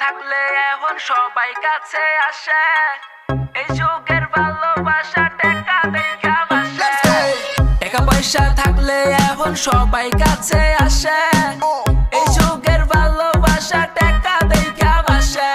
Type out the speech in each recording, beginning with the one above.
থাকলে এখন সবাই কাছে আসে, এই যুগের ভালোবাসা টাকা দেখা বাসে। টাকা পয়সা থাকলে এখন সবাই কাছে আসে, এই যুগের ভালোবাসা টাকা দেখা বাসে।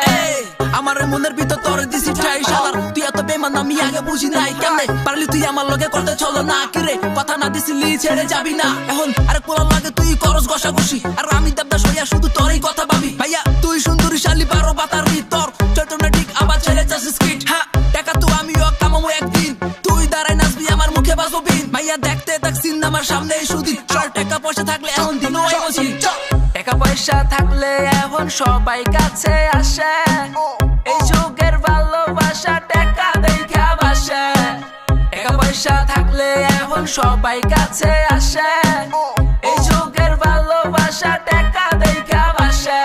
আমার মনের ভিতর তোর দিছি ঠাই শালার, তুই এত বেমান আমি আগে বুঝি নাই। কেমনে পারলি তুই আমার লগে করতে চলো না, কিরে কথা না দিছিলি ছেড়ে যাবি না। এখন আরে কোলা লাগে তুই করস ঘষাঘষি, আর আমি দেবদা সইয়া শুধু তোরই কথা ভাবি। ভাইয়া তুই সুন্দরী শালি 12 বাতারি, তোর চৈতন্য ঠিক আবার ছেড়ে যাস স্কিট। হ্যাঁ টাকা তো আমিও কামাবো একদিন, তুই দাঁড়াই নাচবি আমার মুখে বাজবো বিন। ভাইয়া দেখতে দেখছিন আমার সামনে সুদি, চল টাকা পয়সা থাকলে এখন দিন বসি। টাকা পয়সা থাকলে এখন সবাই কাছে আসে, এই যুগের ভালোবাসা টাকা দেখা বাসে। টাকা পয়সা থাকলে এখন সবাই কাছে আসে, এই যুগের ভালোবাসা টাকা দেখা বাসে।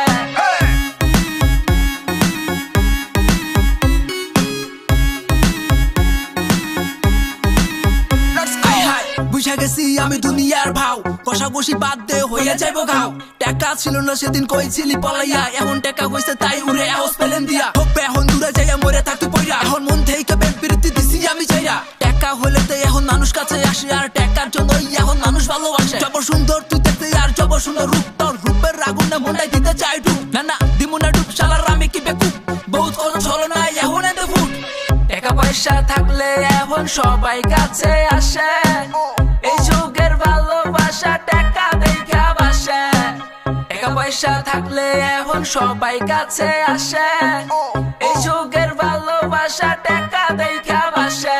বুঝা গেছি আমি দুনিয়ার ভাও, কষাকষি বাদ দে হইয়া যাইব ঘাও। টাকা ছিল না সেদিন কইছিলি পলাইয়া, এখন টাকা হইছে তাই উড়ে আওয়াজ পেলেন দিয়া। হোপে এখন দূরে যাইয়া মরে থাকতে পইরা, এখন মন থেকে বিরতি দিছি আমি চাইরা। টাকা হইলে তো এখন মানুষ কাছে আসে, আর টাকার জন্যই এখন মানুষ ভালোবাসে। জব সুন্দর তুই দেখতে আর জব সুন্দর রূপ, তোর রূপের আগুনে মনটাই দিতে চাই ডুব। না না দিমু না ডুব শালার আমি কি বেকুব, বহুত কোন ছলো না এখন এতে ফুট। টাকা পয়সা থাকলে এখন সবাই কাছে আসে, এই যুগের ভালোবাসা টাকা দেখা বাসে। টাকা পয়সা থাকলে এখন সবাই কাছে আসে, এই যুগের ভালোবাসা টাকা দেখা বাসে।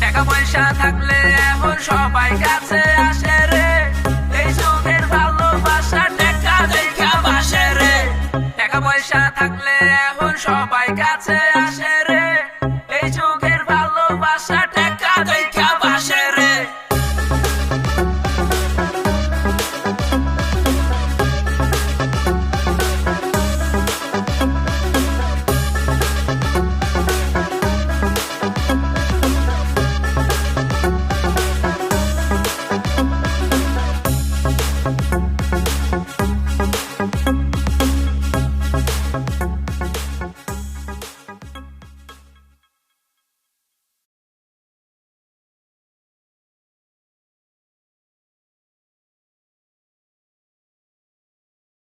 টাকা পয়সা থাকলে এখন সবাই কাছে